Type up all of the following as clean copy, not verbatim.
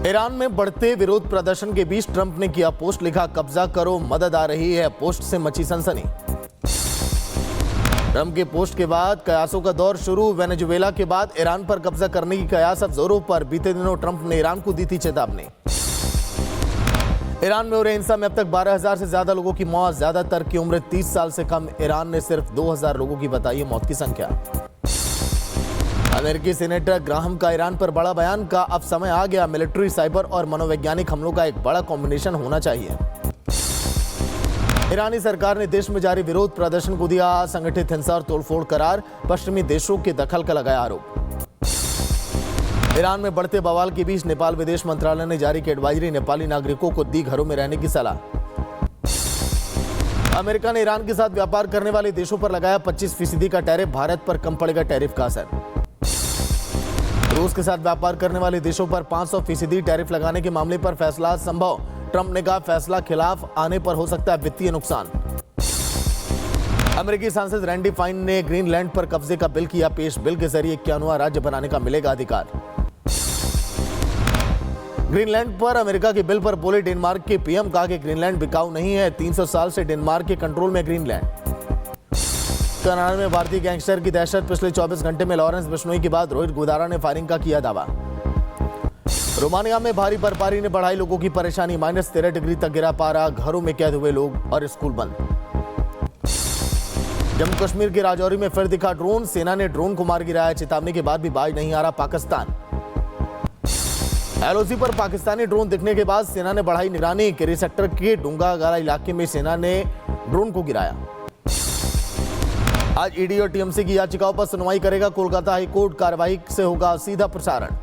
Iran में बढ़ते विरोध प्रदर्शन के बीच ट्रंप ने किया पोस्ट, लिखा कब्जा करो मदद आ रही है। पोस्ट से मची सनसनी। ट्रंप के पोस्ट के बाद कयासों का दौर शुरू। वेनेजुएला के बाद ईरान पर कब्जा करने की कयास अब जोरों पर। बीते दिनों ट्रंप ने ईरान को दी थी चेतावनी। ईरान में हो रही हिंसा में अब तक 12,000 से ज्यादा लोगों की मौत, ज्यादातर की उम्र 30 साल से कम। ईरान ने सिर्फ 2,000 लोगों की बताई है मौत की संख्या। अमेरिकी सीनेटर ग्राहम का ईरान पर बड़ा बयान, का अब समय आ गया, मिलिट्री, साइबर और मनोवैज्ञानिक हमलों का एक बड़ा कॉम्बिनेशन होना चाहिए। ईरानी सरकार ने देश में जारी विरोध प्रदर्शन को दिया संगठित हिंसा और तोड़फोड़ करार। पश्चिमी देशों के दखल का लगाया आरोप। ईरान में बढ़ते बवाल के बीच नेपाल विदेश मंत्रालय ने जारी की एडवाइजरी, नेपाली नागरिकों को दी घरों में रहने की सलाह। अमेरिका ने ईरान के साथ व्यापार करने वाले देशों पर लगाया 25% का टैरिफ, भारत पर कम पड़ेगा टैरिफ का असर। रूस के साथ व्यापार करने वाले देशों पर 500% टैरिफ लगाने के मामले पर फैसला संभव। ट्रंप ने कहा फैसला खिलाफ आने पर हो सकता है वित्तीय नुकसान। अमेरिकी सांसद रैंडी फाइन ने ग्रीनलैंड पर कब्जे का बिल किया पेश। बिल के जरिए 91वां राज्य बनाने का मिलेगा अधिकार। ग्रीनलैंड पर अमेरिका के बिल पर बोले डेनमार्क के पीएम, कहा कि ग्रीनलैंड बिकाऊ नहीं है, 300 साल से डेनमार्क के कंट्रोल में ग्रीनलैंड। कनाडा में भारतीय गैंगस्टर की दहशत, पिछले 24 घंटे में लॉरेंस बिश्नोई के बाद रोहित गुदारा ने फायरिंग का किया दावा। रोमानिया में भारी बर्फबारी ने बढ़ाई लोगों की परेशानी, -13 डिग्री तक गिरा पारा, घरों में कैद हुए लोग और स्कूल बंद। जम्मू कश्मीर के राजौरी में फिर दिखा ड्रोन, सेना ने ड्रोन को मार गिराया, चेतावनी के बाद भी बाज नहीं आ रहा पाकिस्तान। एलओसी पर पाकिस्तानी ड्रोन दिखने के बाद सेना ने बढ़ाई निगरानी, किरी सेक्टर के डूंगागारा इलाके में सेना ने ड्रोन को गिराया। आज ईडी और टीएमसी की याचिकाओं पर सुनवाई करेगा कोलकाता हाईकोर्ट, कार्रवाई से होगा सीधा प्रसारण।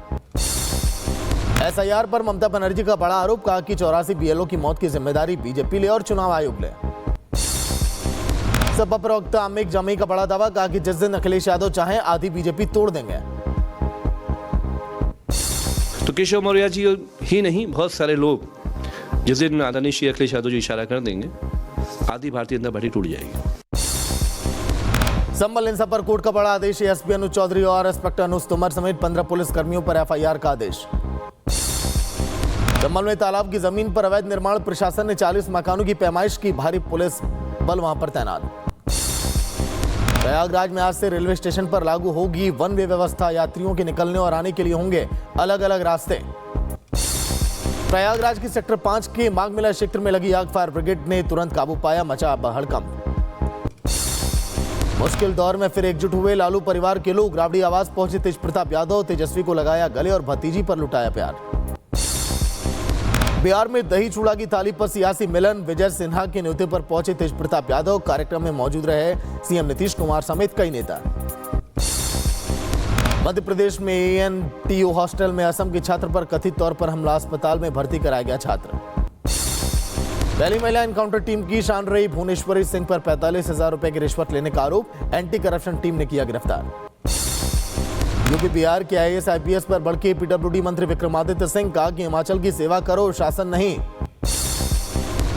एसआईआर पर ममता बनर्जी का बड़ा आरोप, कहा कि 84 बीएलओ की मौत की जिम्मेदारी बीजेपी ले और चुनाव आयोग ले। सपा प्रवक्ता अमित जामी का बड़ा दावा, कहा कि जिस दिन अखिलेश यादव चाहें आधी बीजेपी तोड़ देंगे। तो केशव मौर्य जी ही नहीं, बहुत सारे लोग, जिस दिन आदरणीय श्री अखिलेश यादव जी इशारा कर देंगे, आधी भारतीय जनता पार्टी टूट जाएगी। संभल हिंसा पर कोर्ट का बड़ा आदेश, एसपी अनुज चौधरी और इंस्पेक्टर अनुज तोमर समेत 15 पुलिस कर्मियों पर एफआईआर का आदेश। संभल में तालाब की जमीन पर अवैध निर्माण, प्रशासन ने 40 मकानों की पैमाइश की, भारी पुलिस बल वहां पर तैनात। प्रयागराज में आज से रेलवे स्टेशन पर लागू होगी वन वे व्यवस्था, यात्रियों के निकलने और आने के लिए होंगे अलग अलग रास्ते। प्रयागराज की सेक्टर 5 के माघमिला क्षेत्र में लगी आग, फायर ब्रिगेड ने तुरंत काबू पाया, मचा हड़कंप। मुश्किल दौर में फिर एकजुट हुए लालू परिवार के लोग, राबड़ी आवास पहुंचे तेज प्रताप यादव, तेजस्वी को लगाया गले और भतीजी पर लुटाया प्यार। बिहार में दही चूड़ा की थाली पर सियासी मिलन, विजय सिन्हा के न्योते पर पहुंचे तेज प्रताप यादव, कार्यक्रम में मौजूद रहे सीएम नीतीश कुमार समेत कई नेता। मध्य प्रदेश में एएनटीयू हॉस्टल में असम के छात्र पर कथित तौर पर हमला, अस्पताल में भर्ती कराया गया छात्र। पहली महिला एनकाउंटर टीम की शान रही भुवनेश्वरी सिंह पर 45,000 रुपए की रिश्वत लेने का आरोप, एंटी करप्शन टीम ने किया गिरफ्तार। यूपी बिहार के आईएएस आईपीएस पर भड़के पीडब्ल्यूडी मंत्री विक्रमादित्य सिंह, कहा कि हिमाचल की सेवा करो, शासन नहीं।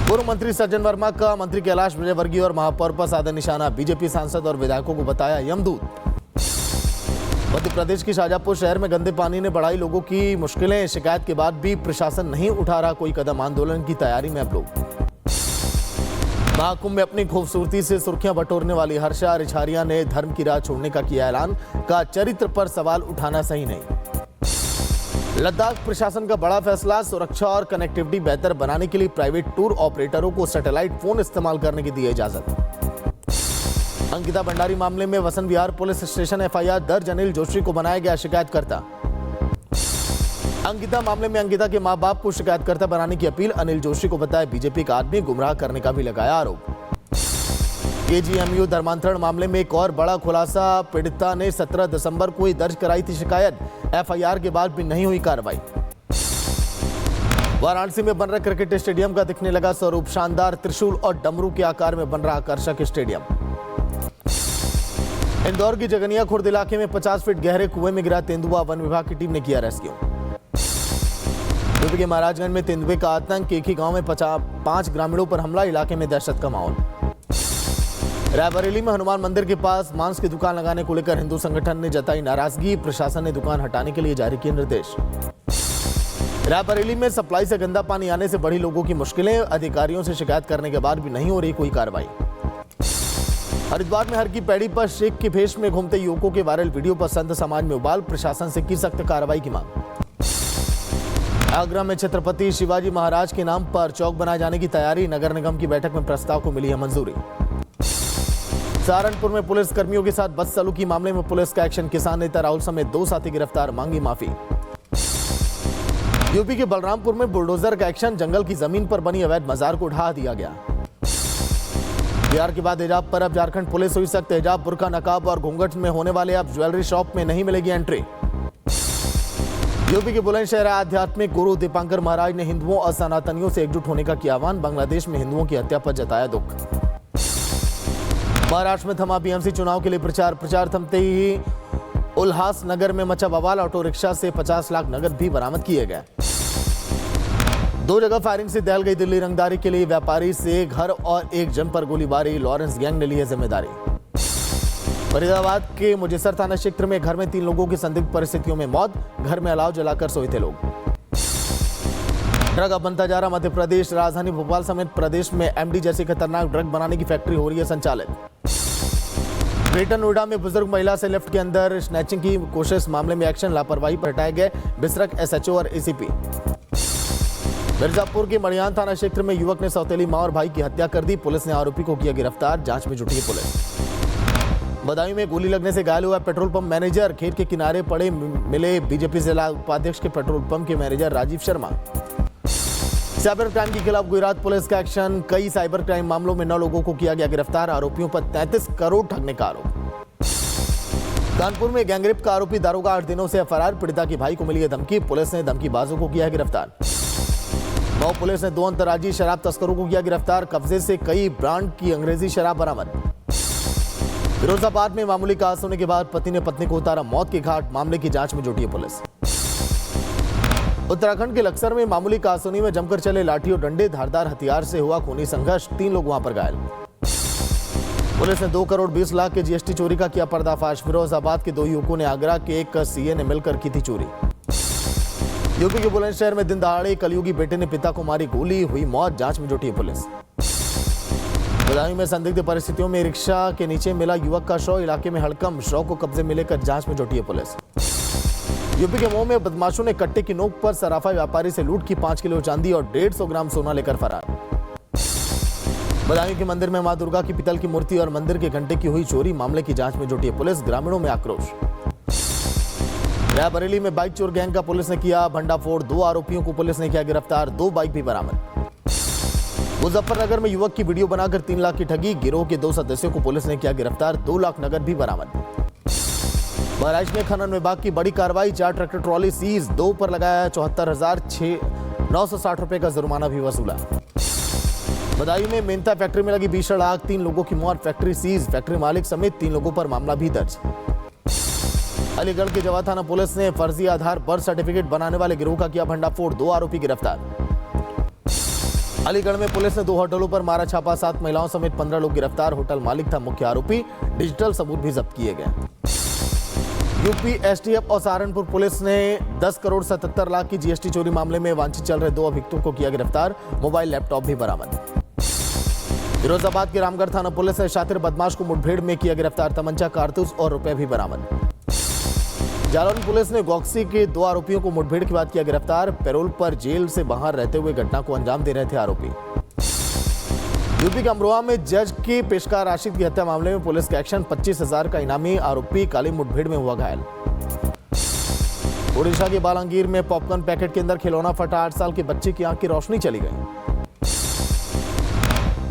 पूर्व मंत्री सज्जन वर्मा का मंत्री कैलाश विजयवर्गीय और महापौर पर साधा निशाना, बीजेपी सांसद और विधायकों को बताया यमदूत। मध्य प्रदेश के शाजापुर शहर में गंदे पानी ने बढ़ाई लोगों की मुश्किलें, शिकायत के बाद भी प्रशासन नहीं उठा रहा कोई कदम, आंदोलन की तैयारी में अब लोग। महाकुंभ में अपनी खूबसूरती से सुर्खियां बटोरने वाली हर्षा रिछारिया ने धर्म की राह छोड़ने का किया ऐलान, का चरित्र पर सवाल उठाना सही नहीं। लद्दाख प्रशासन का बड़ा फैसला, सुरक्षा और कनेक्टिविटी बेहतर बनाने के लिए प्राइवेट टूर ऑपरेटरों को सैटेलाइट फोन इस्तेमाल करने की दी इजाजत। अंकिता भंडारी मामले में Vasant Vihar police station FIR दर्ज, अनिल जोशी को बनाया गया शिकायतकर्ता। अंकिता मामले में अंकिता के मां बाप को शिकायतकर्ता बनाने की अपील, अनिल जोशी को बताया बीजेपी का आदमी, गुमराह करने का भी लगाया आरोप। केजीएमयू धर्मांतरण मामले में एक और बड़ा खुलासा, पीड़िता ने 17 दिसंबर को ही दर्ज कराई थी शिकायत, एफआईआर के बाद भी नहीं हुई कार्रवाई। वाराणसी में बन रहा क्रिकेट स्टेडियम का दिखने लगा स्वरूप, शानदार त्रिशूल और डमरू के आकार में बन रहा आकर्षक स्टेडियम। इंदौर की जगनिया खुर्द इलाके में 50 फीट गहरे कुएं में गिरा तेंदुआ, वन विभाग की टीम ने किया रेस्क्यू। यूपी के महाराजगंज में तेंदुए का आतंक, एक ही गांव में 5 ग्रामीणों पर हमला, इलाके में दहशत का माहौल। रायबरेली में हनुमान मंदिर के पास मांस की दुकान लगाने को लेकर हिंदू संगठन ने जताई नाराजगी, प्रशासन ने दुकान हटाने के लिए जारी किए निर्देश। रायबरेली में सप्लाई से गंदा पानी आने से बढ़ी लोगों की मुश्किलें, अधिकारियों से शिकायत करने के बाद भी नहीं हो रही कोई कार्रवाई। हरिद्वार में हर की पैड़ी पर शेख के भेष में घूमते युवकों के वायरल वीडियो पर संत समाज में उबाल, प्रशासन से की सख्त कार्रवाई की मांग। आगरा में छत्रपति शिवाजी महाराज के नाम पर चौक बनाए जाने की तैयारी, नगर निगम की बैठक में प्रस्ताव को मिली है मंजूरी। सहारनपुर में पुलिस कर्मियों के साथ बदसलूकी मामले में पुलिस का एक्शन, किसान नेता राहुल समेत 2 साथी गिरफ्तार, मांगी माफी। यूपी के बलरामपुर में बुलडोजर का एक्शन, जंगल की जमीन पर बनी अवैध मजार को ढहा दिया गया। बिहार के बाद हिजाब पर अब झारखंड पुलिस हुई सख्त, हिजाब, बुर्का, नकाब और घूंघट में होने वाले अब ज्वेलरी शॉप में नहीं मिलेगी एंट्री। यूपी के बुलंदशहर आध्यात्मिक गुरु दीपांकर महाराज ने हिंदुओं और सनातनियों से एकजुट होने का किया आह्वान, बांग्लादेश में हिंदुओं की हत्या पर जताया दुख। महाराष्ट्र में थमा बीएमसी चुनाव के लिए प्रचार थमते ही उल्हासनगर में मचा बवाल, ऑटो रिक्शा से 50 लाख नगद भी बरामद किए गए। 2 जगह फायरिंग से दहल गई दिल्ली, रंगदारी के लिए व्यापारी से घर और एक जिम पर गोलीबारी, लॉरेंस गैंग ने ली है जिम्मेदारी। फरीदाबाद के मुजस्सर थाना क्षेत्र में घर में 3 लोगों की संदिग्ध परिस्थितियों में मौत, घर में अलाव जलाकर सोए थे लोग। ड्रग अब बनता जा रहा मध्य प्रदेश, राजधानी भोपाल समेत प्रदेश में एमडी जैसी खतरनाक ड्रग बनाने की फैक्ट्री हो रही है संचालित। ग्रेटर नोएडा में बुजुर्ग महिला से लिफ्ट के अंदर स्नैचिंग की कोशिश, मामले में एक्शन, लापरवाही पर हटाए गए बिसरक एसएचओ और एसीपी। मिर्जापुर के मड़ियान थाना क्षेत्र में युवक ने सौतेली मां और भाई की हत्या कर दी, पुलिस ने आरोपी को किया गिरफ्तार, जांच में जुटी है पुलिस। बदायूं में गोली लगने से घायल हुआ पेट्रोल पंप मैनेजर, खेत के किनारे पड़े मिले बीजेपी जिला उपाध्यक्ष के पेट्रोल पंप के manager Rajiv Sharma. Cyber crime के खिलाफ गुजरात पुलिस का एक्शन, कई साइबर क्राइम मामलों में 9 लोगों को किया गया गिरफ्तार, आरोपियों पर 33 करोड़ ठगने का आरोप। कानपुर में गैंगरेप का आरोपी दारोगा 8 दिनों से फरार, पीड़िता के भाई को मिली है धमकी, पुलिस ने धमकीबाजों को किया है गिरफ्तार। मऊ पुलिस ने 2 अंतर्राज्यीय शराब तस्करों को किया गिरफ्तार, कब्जे से कई ब्रांड की अंग्रेजी शराब बरामद। फिरोजाबाद में मामूली कास होने के बाद पति ने पत्नी को उतारा मौत के घाट, मामले की जांच में जुटी है पुलिस। उत्तराखंड के लक्सर में मामूली कासुनी में जमकर चले लाठी और डंडे, धारदार हथियार से हुआ खूनी संघर्ष, 3 लोग वहां पर घायल। पुलिस ने 2 करोड़ 20 लाख के जीएसटी चोरी का किया पर्दाफाश, फिरोजाबाद के 2 युवकों ने आगरा के एक सीए ने मिलकर की थी चोरी। यूपी के बुलंदशहर में दिन दहाड़े कलयुगी बेटे ने पिता को मारी गोली, हुई मौत, जांच में जुटी है पुलिस। बदायूं में संदिग्ध परिस्थितियों में रिक्शा के नीचे मिला युवक का शव, इलाके में हड़कंप, शव को कब्जे में लेकर जांच में जुटी है पुलिस। यूपी के मऊ में बदमाशों ने कट्टे की नोक पर सराफा व्यापारी से लूट की, 5 किलो चांदी और 150 ग्राम सोना लेकर फरार। बदायूं के मंदिर में मां दुर्गा की पीतल की मूर्ति और मंदिर के घंटे की हुई चोरी, मामले की जांच में जुटी है पुलिस, ग्रामीणों में आक्रोश। रायबरेली में बाइक चोर गैंग का पुलिस ने किया भंडाफोड़, 2 आरोपियों को पुलिस ने किया गिरफ्तार, 2 बाइक भी बरामद। मुजफ्फरनगर में युवक की वीडियो बनाकर 3 लाख की ठगी, गिरोह के 2 सदस्यों को पुलिस ने किया गिरफ्तार, 2 लाख नगद भी बरामद। बहराइच में खनन विभाग की बड़ी कार्रवाई, 4 ट्रैक्टर ट्रॉली सीज, 2 पर लगाया 74,960 रुपए का जुर्माना भी वसूला। बदायूं में मेंथा फैक्ट्री में लगी भीषण आग, 3 लोगों की मौत, फैक्ट्री सीज, फैक्ट्री मालिक समेत 3 लोगों पर मामला भी दर्ज। अलीगढ़ के जवा थाना पुलिस ने फर्जी आधार बर्थ सर्टिफिकेट बनाने वाले गिरोह का किया भंडाफोड़, 2 आरोपी गिरफ्तार। अलीगढ़ में पुलिस ने 2 होटलों पर मारा छापा, 7 महिलाओं समेत 15 लोग गिरफ्तार, होटल मालिक था मुख्य आरोपी, डिजिटल सबूत भी जब्त किए गए। यूपी एसटीएफ और सहारनपुर पुलिस ने 10 करोड़ 77 लाख की जीएसटी चोरी मामले में वांछित चल रहे 2 अभियुक्तों को किया गिरफ्तार, मोबाइल लैपटॉप भी बरामद। फिरोजाबाद के रामगढ़ थाना पुलिस ने शातिर बदमाश को मुठभेड़ में किया गिरफ्तार, तमंचा, कारतूस और रुपए भी बरामद। जालौन पुलिस ने गौक्सी के 2 आरोपियों को मुठभेड़ के बाद किया गिरफ्तार, पैरोल पर जेल से बाहर रहते हुए घटना को अंजाम दे रहे थे आरोपी। यूपी के अमरोहा में जज के पेशकार राशिद की हत्या मामले में पुलिस का एक्शन, 25,000 का इनामी, आरोपी काली मुठभेड़ में हुआ घायल। ओडिशा के बालांगीर में पॉपकॉर्न पैकेट के अंदर खिलौना फटा, 8 साल के बच्चे की आंख की रोशनी चली गई।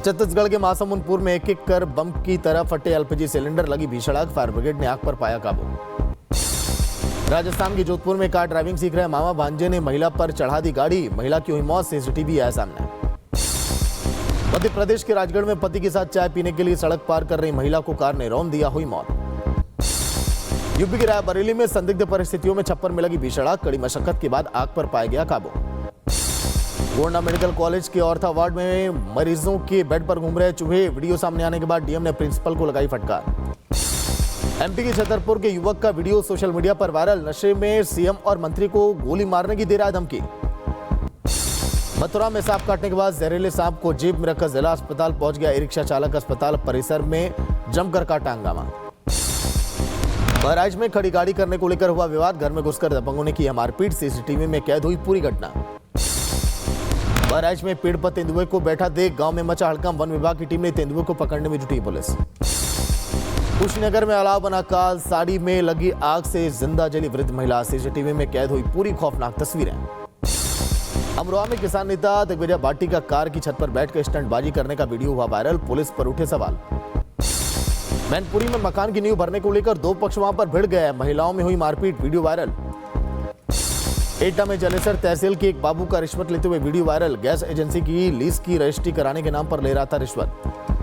छत्तीसगढ़ के महासमुंदपुर में एक-एक कर बम की तरह फटे एलपीजी सिलेंडर, लगी भीषण आग, फायर ब्रिगेड ने आग पर पाया काबू। राजस्थान के जोधपुर में कार ड्राइविंग सीख रहे मामा भांजे ने महिला पर चढ़ा दी गाड़ी, महिला की हुई मौत, सीसीटीवी आया सामने। मध्य प्रदेश के राजगढ़ में पति के साथ चाय पीने के लिए सड़क पार कर रही महिला को कार ने रौंद दिया, हुई मौत। यूपी के रायबरेली में संदिग्ध परिस्थितियों में छप्पर में लगी भीषण आग, कड़ी मशक्कत के बाद आग पर पाया गया काबू। गोंडा मेडिकल कॉलेज के ऑर्था वार्ड में मरीजों के बेड पर घूम रहे चूहे, वीडियो सामने आने के बाद डीएम ने प्रिंसिपल को लगाई फटकार। एमपी के छतरपुर के युवक का वीडियो सोशल मीडिया पर वायरल, नशे में सीएम और मंत्री को गोली मारने की दे रहा है धमकी। मथुरा में सांप काटने के बाद जहरीले सांप को जेब में रखकर जिला अस्पताल पहुंच गया ई रिक्शा चालक। अस्पताल परिसर में जमकर काटा हंगामा। बहराइच में खड़ी गाड़ी करने को लेकर हुआ विवाद। घर में घुसकर दबंगों ने की मारपीट। सीसीटीवी में कैद हुई पूरी घटना। बहराइच में पेड़ पर तेंदुए को बैठा देख गांव में मचा हड़कंप। वन विभाग की टीम ने तेंदुए को पकड़ने में जुटी पुलिस। कुशीनगर में अलाव बना काल। साड़ी में लगी आग से जिंदा जली वृद्ध महिला। सीसीटीवी में कैद हुई पूरी खौफनाक तस्वीरें। अमरोहा में किसान नेता दिग्विजय भाटी का कार की छत पर बैठकर स्टंटबाजी करने का वीडियो हुआ वायरल। पुलिस पर उठे सवाल। मैनपुरी में मकान की नींव भरने को लेकर दो पक्ष वहां पर भिड़ गए। महिलाओं में हुई मारपीट, वीडियो वायरल। एटा में जलेसर तहसील के एक बाबू का रिश्वत लेते हुए वीडियो वायरल। गैस एजेंसी की लीज की रजिस्ट्री कराने के नाम पर ले रहा था रिश्वत।